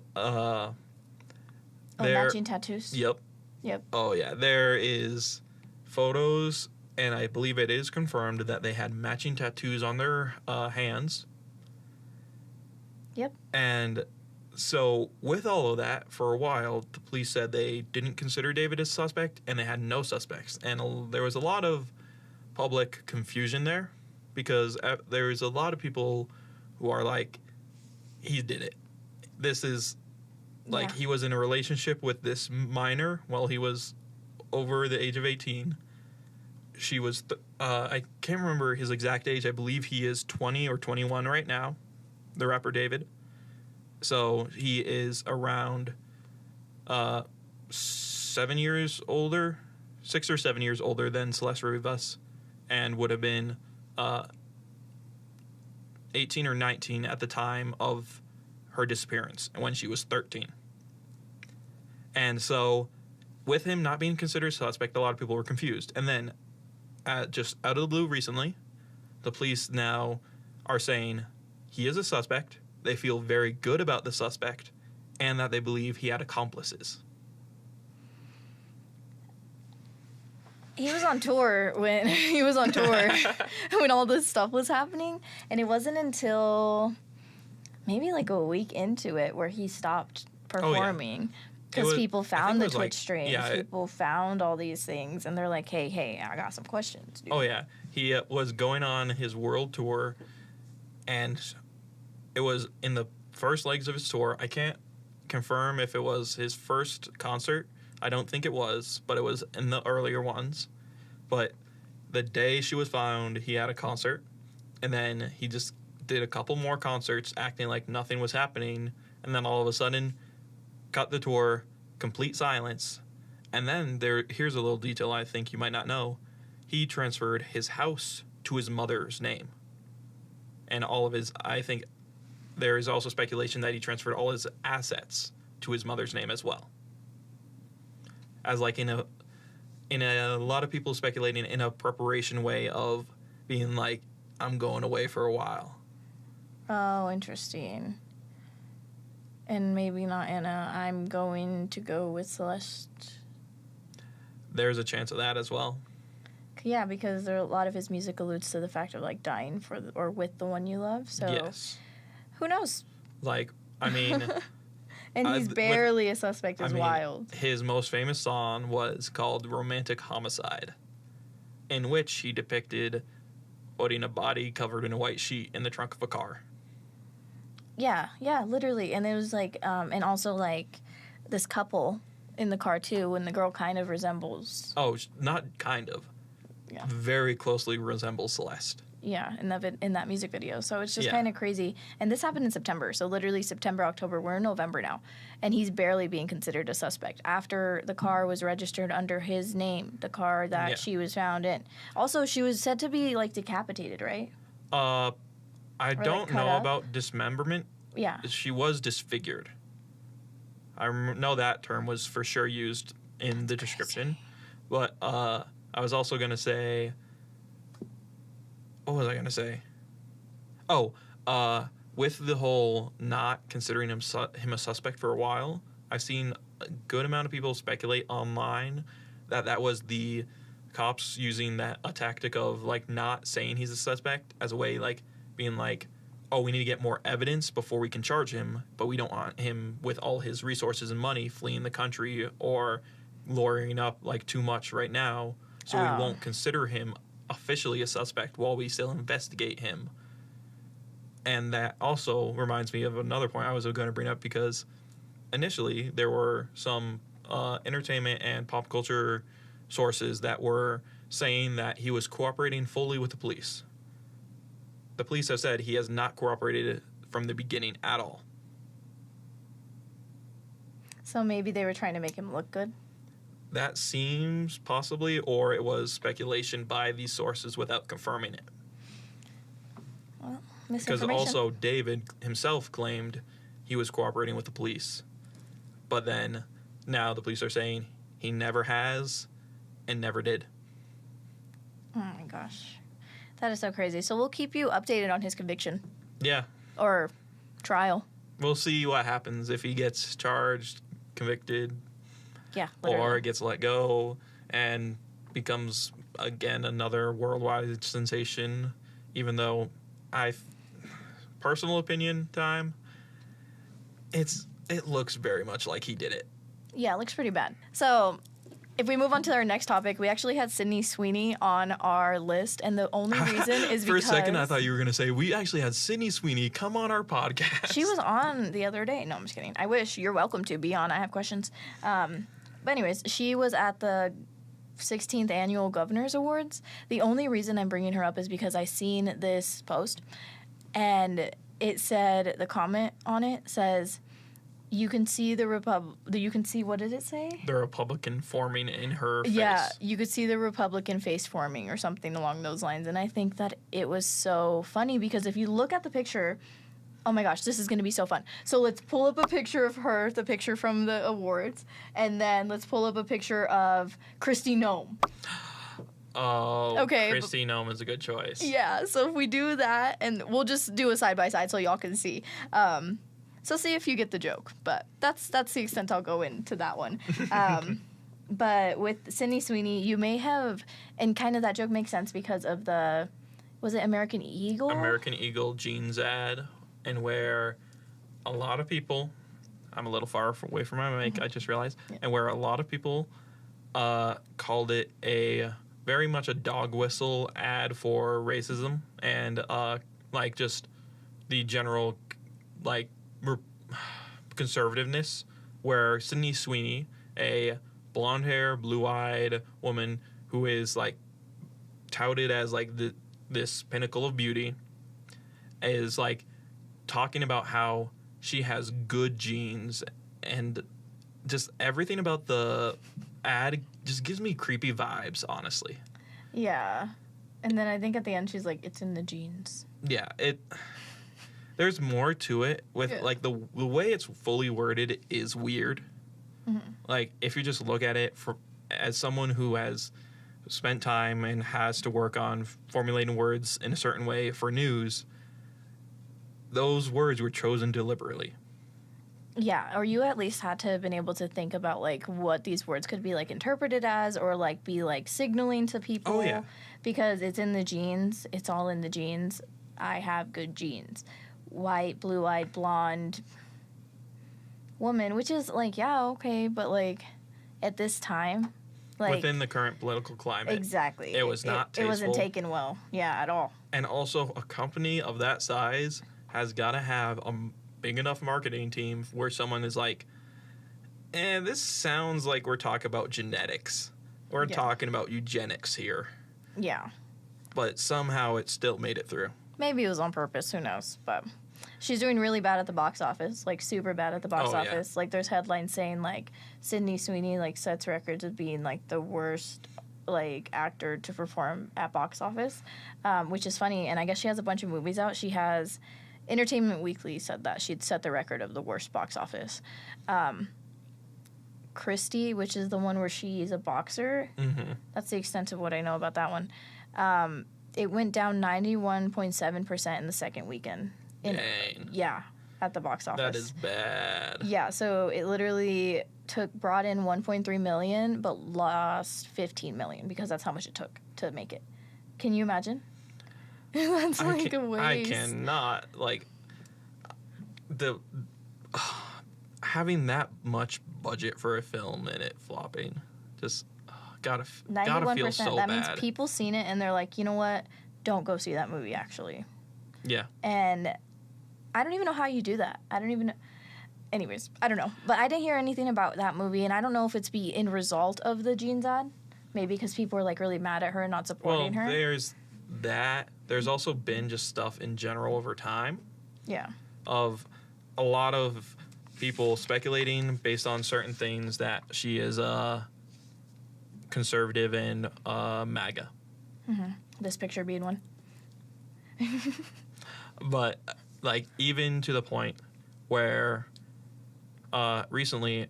matching tattoos. Yep. Yep. Oh yeah, there is photos, and I believe it is confirmed that they had matching tattoos on their hands. Yep. And so with all of that, for a while, the police said they didn't consider David a suspect, and they had no suspects. And there was a lot of public confusion there, because there is a lot of people who are like, he did it. This is, like, he was in a relationship with this minor while he was over the age of 18. She was, I can't remember his exact age. I believe he is 20 or 21 right now, the rapper David. So he is around 6 or 7 years older than Celeste Rivas, and would have been 18 or 19 at the time of her disappearance, when she was 13. And so with him not being considered a suspect, a lot of people were confused. And then just out of the blue recently, the police now are saying he is a suspect. They feel very good about the suspect, and that they believe he had accomplices. He was on tour when when all this stuff was happening, and it wasn't until maybe like a week into it where he stopped performing. Because people found the Twitch streams. Yeah, people found all these things, and they're like, hey, I got some questions, dude. Oh, yeah. He was going on his world tour, and it was in the first legs of his tour. I can't confirm if it was his first concert. I don't think it was, but it was in the earlier ones. But the day she was found, he had a concert, and then he just did a couple more concerts acting like nothing was happening, and then all of a sudden cut the tour, complete silence. And then here's a little detail I think you might not know. He transferred his house to his mother's name. And all of his, I think there is also speculation that he transferred all his assets to his mother's name as well. As like in a lot of people speculating in a preparation way of being like, I'm going away for a while. Oh, interesting. And maybe not Anna. I'm going to go with Celeste. There's a chance of that as well. Yeah, because a lot of his music alludes to the fact of like dying or with the one you love. So yes. Who knows? Like, I mean, and he's barely a suspect is wild. His most famous song was called Romantic Homicide, in which he depicted putting a body covered in a white sheet in the trunk of a car. Yeah, literally. And it was like, and also like this couple in the car too, and the girl kind of resembles. Oh, not kind of. Yeah. Very closely resembles Celeste. Yeah, in that music video. So it's just Yeah. kind of crazy. And this happened in September. So literally September, October. We're in November now. And he's barely being considered a suspect after the car was registered under his name, the car that she was found in. Also, she was said to be like decapitated, right? I don't know about dismemberment. Yeah. She was disfigured. I know that term was for sure used in the description. But I was also going to say... What was I going to say? Oh, with the whole not considering him a suspect for a while, I've seen a good amount of people speculate online that was the cops using a tactic of, like, not saying he's a suspect as a way, like, being like, oh, we need to get more evidence before we can charge him, but we don't want him with all his resources and money fleeing the country or lawyering up, like, too much right now, so we won't consider him officially a suspect while we still investigate him. And that also reminds me of another point I was going to bring up, because initially there were some entertainment and pop culture sources that were saying that he was cooperating fully with the police. The police have said he has not cooperated from the beginning at all. So maybe they were trying to make him look good? That seems possibly, or it was speculation by these sources without confirming it. Well, because also David himself claimed he was cooperating with the police. But then now the police are saying he never has and never did. Oh my gosh. That is so crazy. So we'll keep you updated on his conviction. Yeah. Or trial. We'll see what happens if he gets charged, convicted. Yeah, literally. Or gets let go and becomes, again, another worldwide sensation, even though personal opinion time, it looks very much like he did it. Yeah, it looks pretty bad. So if we move on to our next topic, we actually had Sydney Sweeney on our list, and the only reason is For because... a second, I thought you were going to say, we actually had Sydney Sweeney come on our podcast. She was on the other day. No, I'm just kidding. I wish. You're welcome to be on. I have questions. But anyways, she was at the 16th Annual Governors Awards. The only reason I'm bringing her up is because I seen this post, and it said, the comment on it says... You can see you can see, what did it say? The Republican forming in her face. Yeah, you could see the Republican face forming or something along those lines. And I think that it was so funny because if you look at the picture, oh my gosh, this is going to be so fun. So let's pull up a picture of her, the picture from the awards, and then let's pull up a picture of Kristi Noem. Oh, okay, Kristi Noem is a good choice. Yeah, so if we do that, and we'll just do a side-by-side so y'all can see. So see if you get the joke, but that's the extent I'll go into that one. But with Sydney Sweeney, you may have, and kind of that joke makes sense because of was it American Eagle? American Eagle jeans ad, and where a lot of people, I'm a little far away from my mic, I just realized, and where a lot of people called it very much a dog whistle ad for racism and like just the general like conservativeness, where Sydney Sweeney, a blonde hair, blue-eyed woman who is like touted as like this pinnacle of beauty, is like talking about how she has good genes, and just everything about the ad just gives me creepy vibes, honestly. Yeah. And then I think at the end she's like, it's in the genes. Yeah, there's more to it with like the way it's fully worded is weird. Mm-hmm. Like if you just look at it as someone who has spent time and has to work on formulating words in a certain way for news, those words were chosen deliberately. Yeah, or you at least had to have been able to think about like what these words could be like interpreted as, or like be like signaling to people. Oh, yeah. Because it's in the genes. It's all in the genes. I have good genes. White, blue-eyed, blonde woman, which is like, yeah, okay, but like at this time, like within the current political climate, exactly, it was not tasteful. It wasn't taken well, yeah, at all. And also, a company of that size has got to have a big enough marketing team where someone is like, this sounds like we're talking about genetics. We're talking about eugenics here. Yeah. But somehow it still made it through. Maybe it was on purpose, who knows, but she's doing really bad at the box office, like super bad at the box office. Yeah. Like there's headlines saying like Sydney Sweeney like sets records of being like the worst like actor to perform at box office, which is funny. And I guess she has a bunch of movies out. She has Entertainment Weekly said that she'd set the record of the worst box office. Christie, which is the one where she's a boxer. Mm-hmm. That's the extent of what I know about that one. It went down 91.7% in the second weekend. Dang. Yeah, at the box office. That is bad. Yeah, so it literally brought in 1.3 million, but lost 15 million because that's how much it took to make it. Can you imagine? That's like a waste. I cannot, like, having that much budget for a film and it flopping, just gotta feel so that bad. Means people seen it and they're like, you know what? Don't go see that movie, actually. Yeah. And I don't even know how you do that. I don't even know. Anyways, I don't know. But I didn't hear anything about that movie, and I don't know if it's in result of the jeans ad. Maybe because people are like really mad at her and not supporting her. There's that. There's also been just stuff in general over time. Yeah. Of a lot of people speculating based on certain things that she is conservative and MAGA. Mm-hmm. This picture being one. But like even to the point where recently,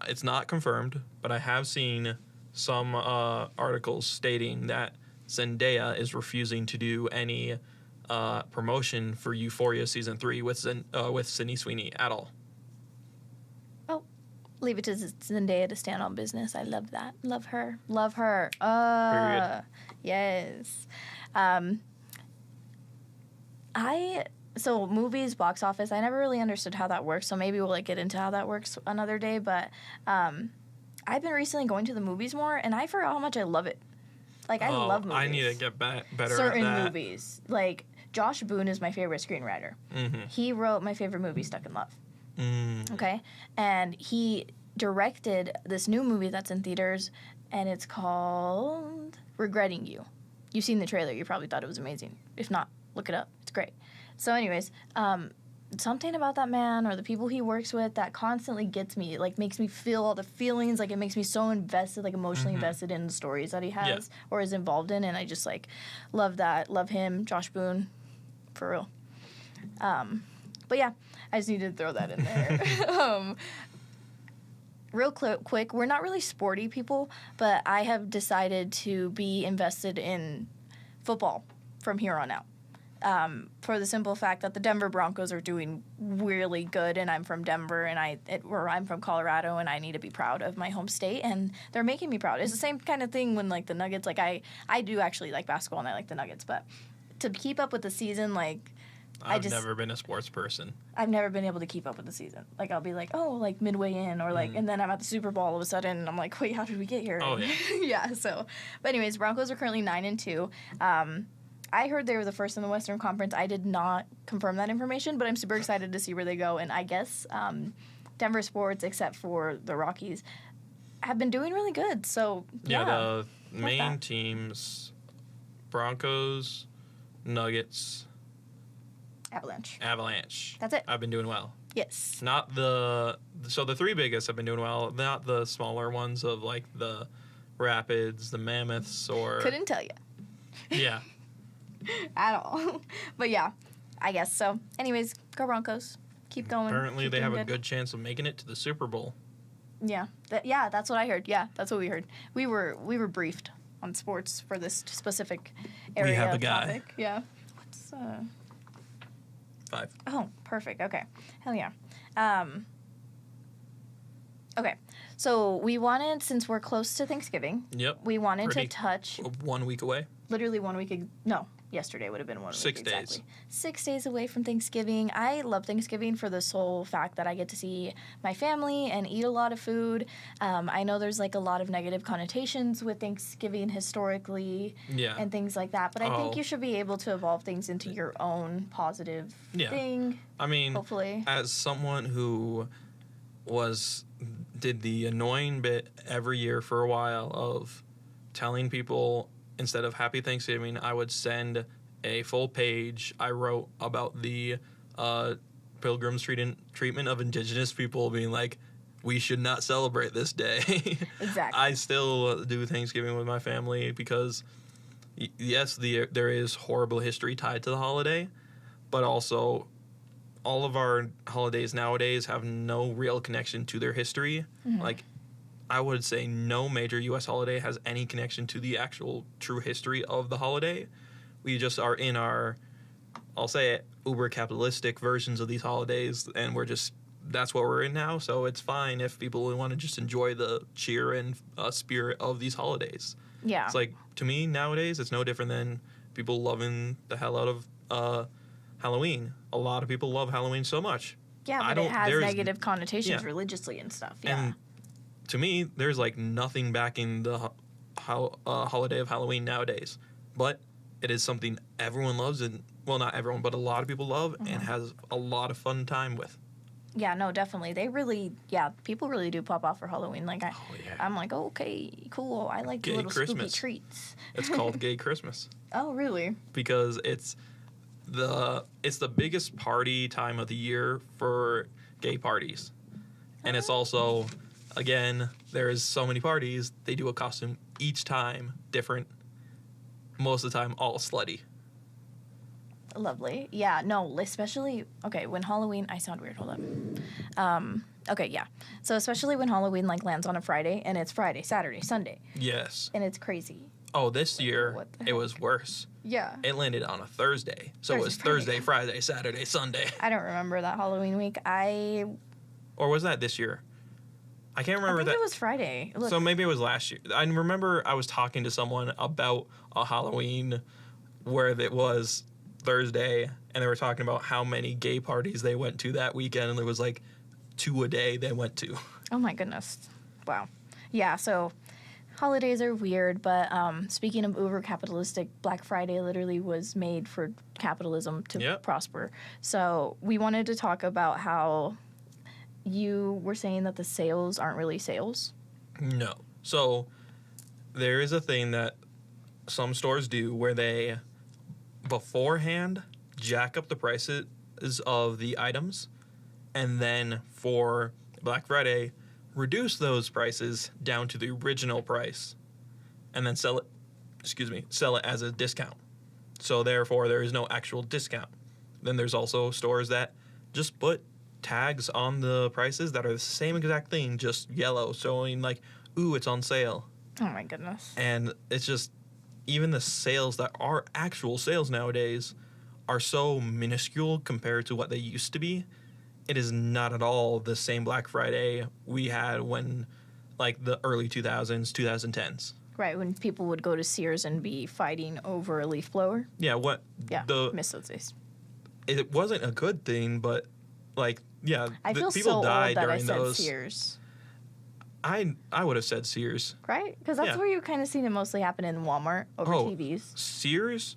it's not confirmed, but I have seen some articles stating that Zendaya is refusing to do any promotion for Euphoria Season 3 with Sydney Sweeney at all. Oh, leave it to Zendaya to stand on business. I love that. Love her. Love her. Period. Yes. So movies, box office, I never really understood how that works, so maybe we'll like get into how that works another day, but I've been recently going to the movies more, and I forgot how much I love it. Like, I love movies. I need to get better at that. Certain movies. Like, Josh Boone is my favorite screenwriter. Mm-hmm. He wrote my favorite movie, Stuck in Love. Mm. Okay? And he directed this new movie that's in theaters, and it's called Regretting You. You've seen the trailer. You probably thought it was amazing. If not, look it up. It's great. So anyways, something about that man or the people he works with that constantly gets me, like makes me feel all the feelings, like it makes me so invested, like emotionally invested in the stories that he has or is involved in, and I just like love that. Love him, Josh Boone, for real. But yeah, I just needed to throw that in there. Real quick, we're not really sporty people, but I have decided to be invested in football from here on out. For the simple fact that the Denver Broncos are doing really good, and I'm from Denver, and I'm from Colorado, and I need to be proud of my home state, and they're making me proud. It's the same kind of thing when, like, the Nuggets, like, I do actually like basketball, and I like the Nuggets, but to keep up with the season, like, I've never been a sports person. I've never been able to keep up with the season. Like, I'll be like, oh, like midway in, or like, and then I'm at the Super Bowl all of a sudden, and I'm like, wait, how did we get here? Oh, yeah. Yeah, so. But anyways, Broncos are currently 9-2. I heard they were the first in the Western Conference. I did not confirm that information, but I'm super excited to see where they go. And I guess Denver sports, except for the Rockies, have been doing really good. So, yeah. The main teams, Broncos, Nuggets, Avalanche. That's it. I've been doing well. Yes. Not the three biggest have been doing well, not the smaller ones of like the Rapids, the Mammoths, or... Couldn't tell you. Yeah. At all. But yeah, I guess so. Anyways, go Broncos. Keep going. Apparently they have a good chance of making it to the Super Bowl. Yeah. That's what I heard. Yeah, that's what we heard. We were briefed on sports for this specific area. We have of the guy. Topic. Yeah. What's 5. Oh, perfect. Okay. Hell yeah. Okay. So we wanted, since we're close to Thanksgiving, we wanted to touch 1 week away. Literally 1 week. No, yesterday would have been 1 week. 6 days. Exactly. 6 days away from Thanksgiving. I love Thanksgiving for the sole fact that I get to see my family and eat a lot of food. I know there's like a lot of negative connotations with Thanksgiving historically and things like that, but I think you should be able to evolve things into your own positive thing. I mean, hopefully. As someone who did the annoying bit every year for a while of telling people instead of Happy Thanksgiving, I would send a full page I wrote about the Pilgrim's treatment of Indigenous people, being like, we should not celebrate this day. Exactly. I still do Thanksgiving with my family because, yes, there is horrible history tied to the holiday, but also all of our holidays nowadays have no real connection to their history. Mm-hmm. Like, I would say no major U.S. holiday has any connection to the actual true history of the holiday. We just are in our, I'll say it, uber capitalistic versions of these holidays, and that's what we're in now. So it's fine if people want to just enjoy the cheer and spirit of these holidays. Yeah. It's like, to me, nowadays, it's no different than people loving the hell out of Halloween. A lot of people love Halloween so much. Yeah, but it has negative connotations religiously and stuff. Yeah. And to me, there's like nothing backing the holiday of Halloween nowadays. But it is something everyone loves, and well, not everyone, but a lot of people love and has a lot of fun time with. Yeah, no, definitely. People really do pop off for Halloween. Like, I'm like, oh, okay, cool. I like the little Christmas. spooky treats. It's called Gay Christmas. Oh, really? Because it's the biggest party time of the year for gay parties. And it's also, again, there's so many parties, they do a costume each time different. Most of the time, all slutty. Lovely. Yeah, no, especially, okay, when Halloween, I sound weird, hold up. Okay, yeah. So especially when Halloween, like, lands on a Friday, and it's Friday, Saturday, Sunday. Yes. And it's crazy. Oh, this year, it was worse. Yeah. It landed on a Thursday. So it was Thursday, Friday, Saturday, Sunday. I don't remember that Halloween week. Or was that this year? I can't remember. I think it was Friday. Look. So maybe it was last year. I remember I was talking to someone about a Halloween where it was Thursday, and they were talking about how many gay parties they went to that weekend, and there was like 2 a day they went to. Oh my goodness. Wow. Yeah, so holidays are weird, but speaking of uber capitalistic, Black Friday literally was made for capitalism to prosper. So we wanted to talk about how you were saying that the sales aren't really sales. No. So there is a thing that some stores do where they beforehand jack up the prices of the items, and then for Black Friday reduce those prices down to the original price, and then sell it as a discount. So therefore there is no actual discount. Then there's also stores that just put tags on the prices that are the same exact thing, just yellow, showing like, ooh, it's on sale. Oh my goodness. And it's just, even the sales that are actual sales nowadays are so minuscule compared to what they used to be. It is not at all the same Black Friday we had when, like, the early 2000s, 2010s. Right, when people would go to Sears and be fighting over a leaf blower. Yeah, miss those days. it wasn't a good thing, but like, yeah, I feel people so died old that I during said those. Sears. I would have said Sears. Right? Because that's Yeah. where you kind of seen it mostly happen in Walmart over TVs. Sears,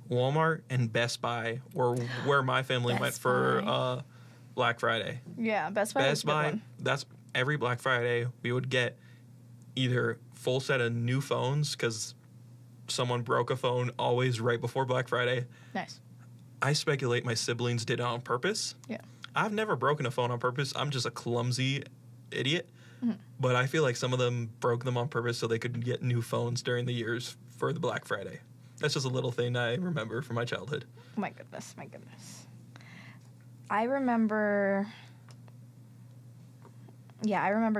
Walmart, and Best Buy were where my family went Best for Buy. Black Friday. Yeah, Best Buy. Best Buy, that's every Black Friday we would get either full set of new phones because someone broke a phone always right before Black Friday. Nice. I speculate my siblings did it on purpose. Yeah. I've never broken a phone on purpose. I'm just a clumsy idiot. Mhm. But I feel like some of them broke them on purpose so they could get new phones during the years for the Black Friday. That's just a little thing I remember from my childhood. Oh my goodness, my goodness. I remember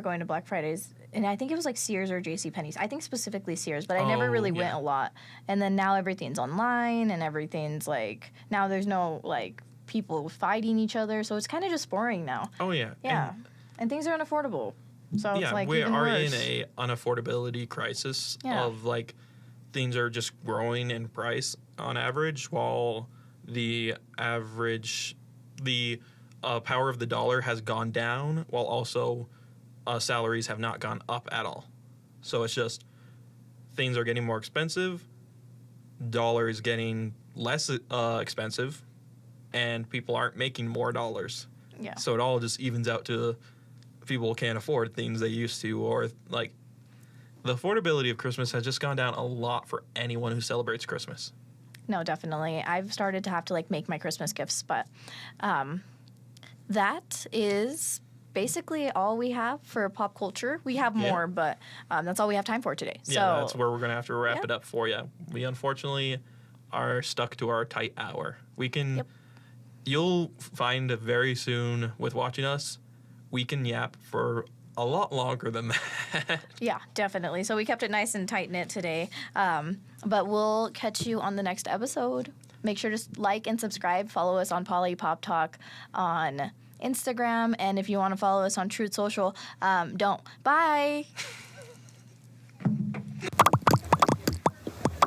going to Black Fridays, and I think it was like Sears or JCPenney's. I think specifically Sears, but I never really went a lot. And then now everything's online, and everything's like, now there's no like people fighting each other, so it's kind of just boring now. Oh, yeah. Yeah. And things are unaffordable. So Yeah, it's like we even are worse. in a unaffordability crisis Yeah. of like things are just growing in price on average, while the power of the dollar has gone down, while also salaries have not gone up at all. So it's just things are getting more expensive, dollar is getting less expensive, and people aren't making more dollars. Yeah. So it all just evens out to people can't afford things they used to, or like the affordability of Christmas has just gone down a lot for anyone who celebrates Christmas. No, definitely. I've started to have to like make my Christmas gifts, but that is basically all we have for pop culture. We have more, but that's all we have time for today. Yeah, so that's where we're going to have to wrap it up for you. We unfortunately are stuck to our tight hour. We can, you'll find very soon with watching us, we can yap for a lot longer than that. Yeah, definitely. So we kept it nice and tight-knit today. But we'll catch you on the next episode. Make sure to like and subscribe. Follow us on Poli-Pop Talk on Instagram. And if you want to follow us on Truth Social, don't. Bye.